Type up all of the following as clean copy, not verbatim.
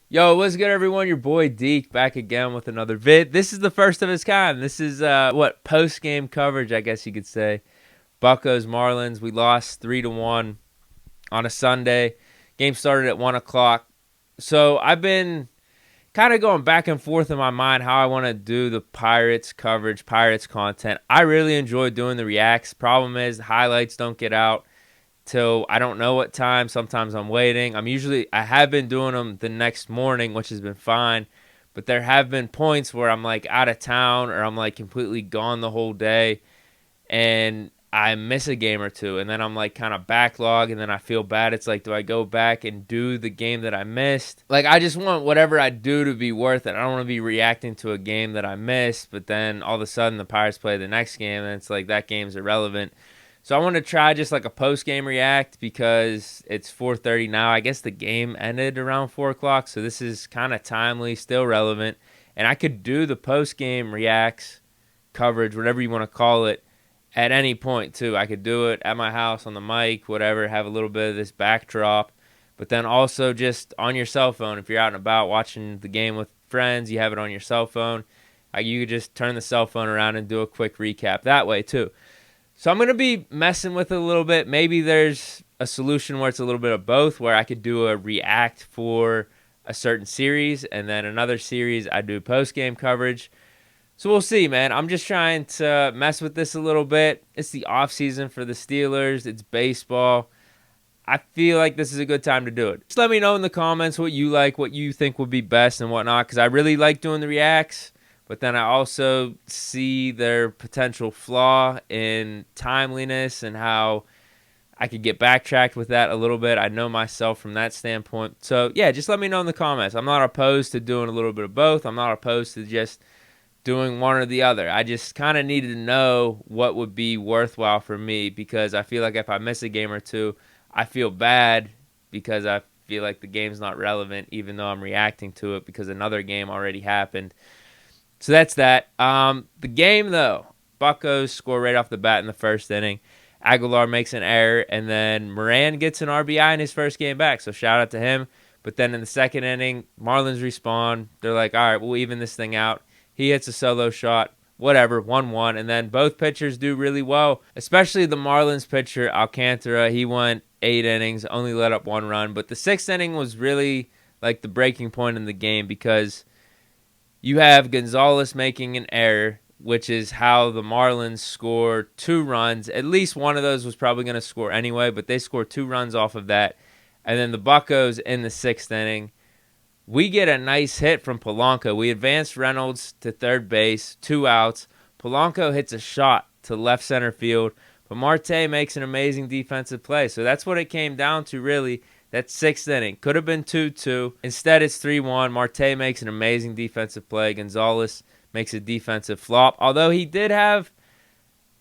Yo, what's good, everyone? Your boy Deke back again with another vid. This is the first of its kind. This is post-game coverage, I guess you could say. Buccos Marlins. We lost 3-1 on a Sunday. Game started at 1 o'clock. So I've been kind of going back and forth in my mind how I want to do the Pirates coverage, Pirates content. I really enjoy doing the reacts. Problem is the highlights don't get out till I don't know what time. Sometimes I'm waiting. I have been doing them the next morning, which has been fine. But there have been points where I'm like out of town or I'm like completely gone the whole day and I miss a game or two. And then I'm like kind of backlog and then I feel bad. It's like, do I go back and do the game that I missed? Like, I just want whatever I do to be worth it. I don't want to be reacting to a game that I missed, but then all of a sudden the Pirates play the next game and it's like that game's irrelevant. So I want to try just like a post-game react because it's 4:30 now. I guess the game ended around 4 o'clock, so this is kind of timely, still relevant. And I could do the post-game reacts, coverage, whatever you want to call it, at any point, too. I could do it at my house, on the mic, whatever, have a little bit of this backdrop. But then also just on your cell phone. If you're out and about watching the game with friends, you have it on your cell phone. You could just turn the cell phone around and do a quick recap that way, too. So I'm going to be messing with it a little bit. Maybe there's a solution where it's a little bit of both, where I could do a react for a certain series, and then another series I do post-game coverage. So we'll see, man. I'm just trying to mess with this a little bit. It's the off season for the Steelers. It's baseball. I feel like this is a good time to do it. Just let me know in the comments what you like, what you think would be best and whatnot, because I really like doing the reacts. But then I also see their potential flaw in timeliness and how I could get backtracked with that a little bit. I know myself from that standpoint. So, yeah, just let me know in the comments. I'm not opposed to doing a little bit of both. I'm not opposed to just doing one or the other. I just kind of needed to know what would be worthwhile for me because I feel like if I miss a game or two, I feel bad because I feel like the game's not relevant even though I'm reacting to it because another game already happened. So that's that. The game, though, Buccos score right off the bat in the first inning. Aguilar makes an error, and then Moran gets an RBI in his first game back. So shout out to him. But then in the second inning, Marlins respawn. They're like, all right, we'll even this thing out. He hits a solo shot. Whatever, 1-1. And then both pitchers do really well, especially the Marlins pitcher, Alcantara. He went 8 innings, only let up 1 run. But the sixth inning was really like the breaking point in the game because you have Gonzalez making an error, which is how the Marlins score 2 runs. At least one of those was probably going to score anyway, but they score 2 runs off of that. And then the Buccos in the 6th inning, we get a nice hit from Polanco. We advance Reynolds to third base, 2 outs. Polanco hits a shot to left center field, but Marte makes an amazing defensive play. So that's what it came down to, really. That 6th inning. Could have been 2-2. Instead, it's 3-1. Marte makes an amazing defensive play. Gonzalez makes a defensive flop. Although he did have,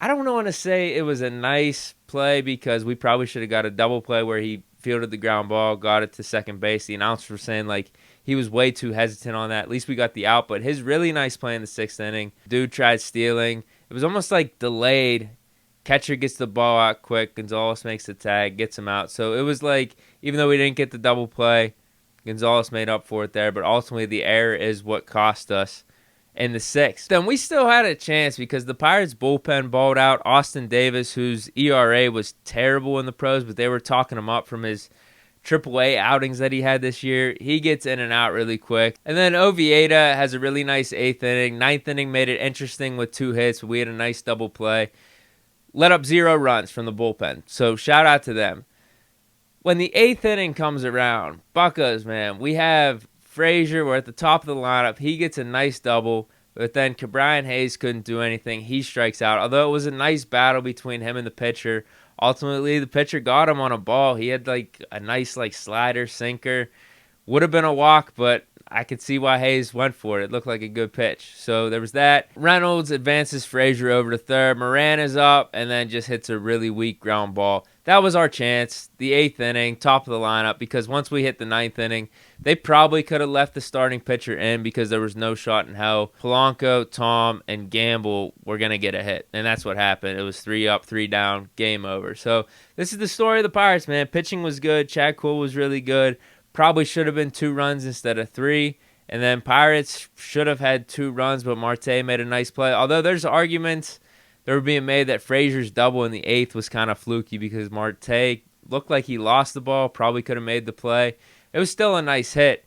I don't want to say it was a nice play because we probably should have got a double play where he fielded the ground ball, got it to second base. The announcer was saying like he was way too hesitant on that. At least we got the out. But his really nice play in the 6th inning. Dude tried stealing. It was almost like delayed. Catcher gets the ball out quick. Gonzalez makes the tag, gets him out. So it was like, even though we didn't get the double play, Gonzalez made up for it there. But ultimately, the error is what cost us in the 6th. Then we still had a chance because the Pirates bullpen balled out Austin Davis, whose ERA was terrible in the pros, but they were talking him up from his AAA outings that he had this year. He gets in and out really quick. And then Oviedo has a really nice 8th inning. 9th inning made it interesting with 2 hits. We had a nice double play. Let up 0 runs from the bullpen. So shout out to them. When the 8th inning comes around, Buccos, man, we have Frazier. We're at the top of the lineup. He gets a nice double, but then Cabrian Hayes couldn't do anything. He strikes out. Although it was a nice battle between him and the pitcher, ultimately the pitcher got him on a ball. He had like a nice like slider, sinker. Would have been a walk, but I could see why Hayes went for it. It looked like a good pitch. So there was that. Reynolds advances Frazier over to third. Moran is up and then just hits a really weak ground ball. That was our chance. The 8th inning, top of the lineup, because once we hit the 9th inning, they probably could have left the starting pitcher in because there was no shot in hell. Polanco, Tom, and Gamble were going to get a hit, and that's what happened. It was 3 up, 3 down, game over. So this is the story of the Pirates, man. Pitching was good. Chad Kuhl was really good. probably should have been 2 runs instead of 3. And then Pirates should have had 2 runs, but Marte made a nice play. Although there's arguments that were being made that Frazier's double in the 8th was kind of fluky because Marte looked like he lost the ball, probably could have made the play. It was still a nice hit.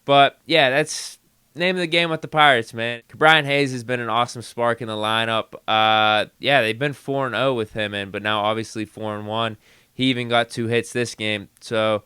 But, yeah, that's name of the game with the Pirates, man. Brian Hayes has been an awesome spark in the lineup. Yeah, they've been 4-0 with him in, but now obviously 4-1. He even got 2 hits this game. So,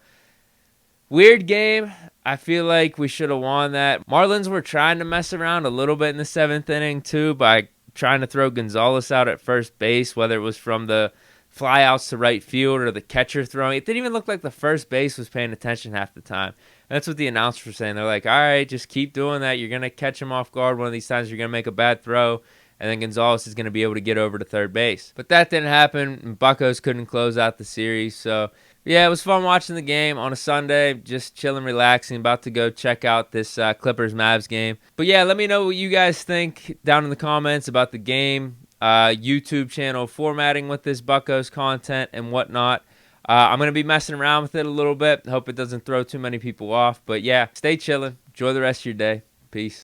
weird game. I feel like we should have won that. Marlins were trying to mess around a little bit in the 7th inning, too, by trying to throw Gonzalez out at first base, whether it was from the flyouts to right field or the catcher throwing. It didn't even look like the first base was paying attention half the time. And that's what the announcers were saying. They're like, all right, just keep doing that. You're going to catch him off guard one of these times. You're going to make a bad throw, and then Gonzalez is going to be able to get over to third base. But that didn't happen, and Buccos couldn't close out the series. So, yeah, it was fun watching the game on a Sunday, just chilling, relaxing, about to go check out this Clippers-Mavs game. But, yeah, let me know what you guys think down in the comments about the game, YouTube channel formatting with this Buccos content and whatnot. I'm going to be messing around with it a little bit. Hope it doesn't throw too many people off. But, yeah, stay chilling. Enjoy the rest of your day. Peace.